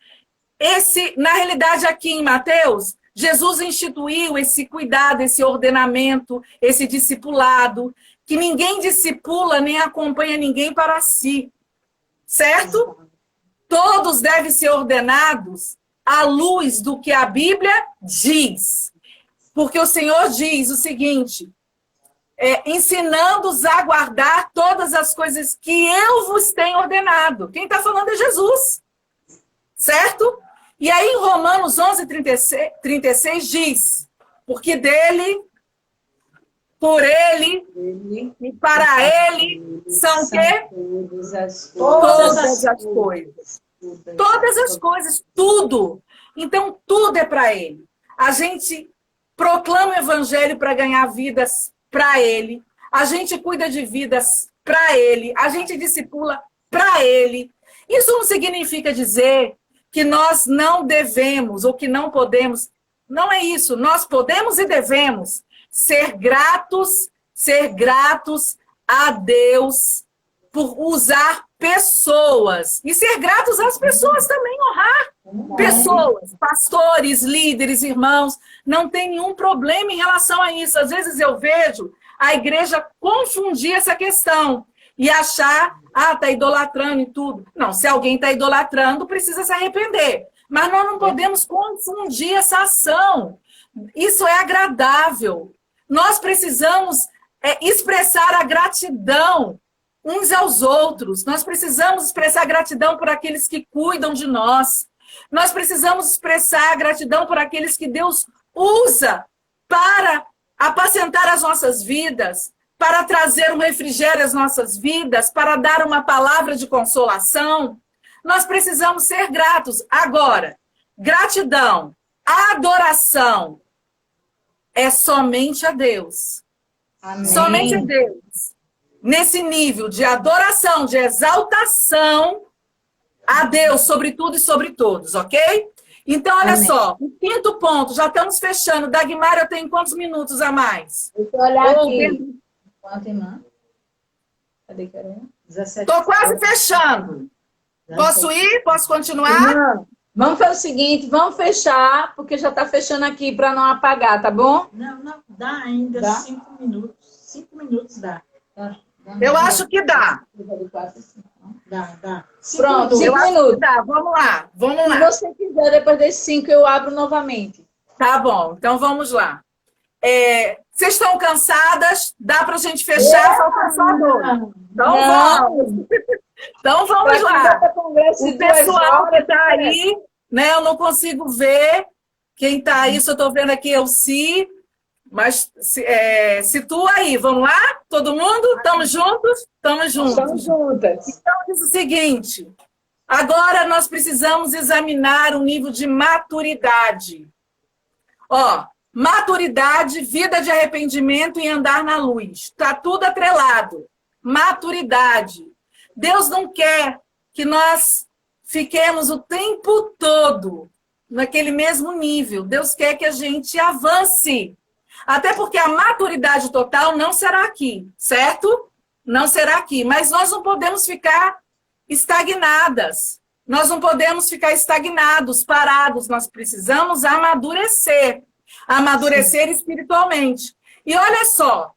Na realidade, aqui em Mateus, Jesus instituiu esse cuidado, esse ordenamento, esse discipulado, que ninguém discipula nem acompanha ninguém para si, certo? Todos devem ser ordenados à luz do que a Bíblia diz. Porque o Senhor diz o seguinte, ensinando-os a guardar todas as coisas que eu vos tenho ordenado. Quem está falando é Jesus, certo? E aí em Romanos 11:36 diz, porque dele, por ele e para ele são o quê? Todas as coisas. Todas as coisas, tudo. Então tudo é para ele. A gente proclama o evangelho para ganhar vidas para ele. A gente cuida de vidas para ele. A gente discipula para ele. Isso não significa dizer que nós não devemos ou que não podemos. Não é isso. Nós podemos e devemos ser gratos a Deus por usar pessoas. E ser gratos às pessoas também, honrar pessoas, pastores, líderes, irmãos. Não tem nenhum problema em relação a isso. Às vezes eu vejo a igreja confundir essa questão e achar, está idolatrando e tudo. Não, se alguém está idolatrando, precisa se arrepender. Mas nós não podemos confundir essa ação. Isso é agradável. Nós precisamos expressar a gratidão uns aos outros. Nós precisamos expressar gratidão por aqueles que cuidam de nós. Nós precisamos expressar gratidão por aqueles que Deus usa para apacentar as nossas vidas, para trazer um refrigério às nossas vidas, para dar uma palavra de consolação. Nós precisamos ser gratos. Agora, gratidão, adoração é somente a Deus. Amém. Somente a Deus. Nesse nível de adoração, de exaltação a Deus sobre tudo e sobre todos, ok? Então, olha só, o quinto ponto, já estamos fechando. Dagmar, eu tenho quantos minutos a mais? Deixa eu olhar aqui. Quanto, irmã? Cadê que era? 17. Estou quase fechando. Posso ir? Posso continuar? Irmã, vamos fazer o seguinte, vamos fechar, porque já está fechando aqui para não apagar, tá bom? Não, dá ainda 5 minutos. 5 minutos dá. Eu acho que dá. Dá. Pronto, 5 Eu acho que minutos. dá. Vamos lá. Se você quiser, depois desses 5 eu abro novamente. Tá bom, então vamos lá. Vocês estão cansadas? Dá para a gente fechar? Falta só 2. Então vamos. Então vamos lá. O pessoal que está aí, né? Eu não consigo ver quem está aí, só estou vendo aqui eu sim. Mas situa aí, vamos lá? Todo mundo? Estamos juntos? Estamos juntos. Estamos juntas. Então diz o seguinte, agora nós precisamos examinar o nível de maturidade. Ó, maturidade, vida de arrependimento e andar na luz. Está tudo atrelado. Maturidade. Deus não quer que nós fiquemos o tempo todo naquele mesmo nível. Deus quer que a gente avance Até porque a maturidade total não será aqui, certo? Não será aqui. Mas nós não podemos ficar estagnadas. Nós não podemos ficar estagnados, parados. Nós precisamos amadurecer. Amadurecer espiritualmente. E olha só,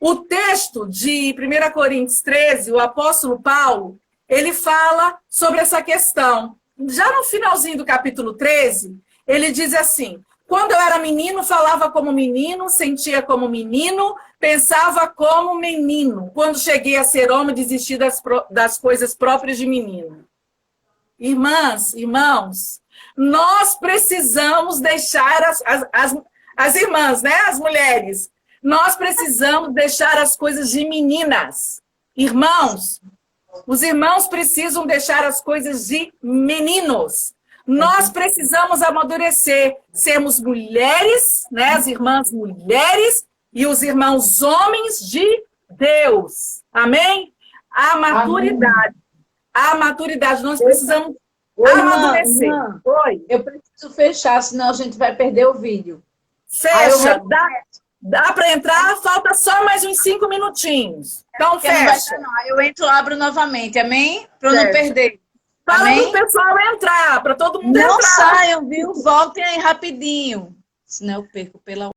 o texto de 1 Coríntios 13, o apóstolo Paulo, ele fala sobre essa questão. Já no finalzinho do capítulo 13, ele diz assim: quando eu era menino, falava como menino, sentia como menino, pensava como menino. Quando cheguei a ser homem, desisti das coisas próprias de menino. Irmãs, irmãos, nós precisamos deixar as irmãs, né, as mulheres, nós precisamos deixar as coisas de meninas. Irmãos, os irmãos precisam deixar as coisas de meninos. Nós precisamos amadurecer, sermos mulheres, né, as irmãs mulheres e os irmãos homens de Deus. Amém? A maturidade. Amém. A maturidade. Nós precisamos amadurecer. Irmã, oi. Eu preciso fechar, senão a gente vai perder o vídeo. Fecha. Dá para entrar? Falta só mais uns 5 minutinhos. Então, fecha. Eu entro, abro novamente. Amém? Para não perder. Fala para o pessoal entrar, para todo mundo entrar. Não saiam, viu? Voltem aí rapidinho. Senão eu perco pela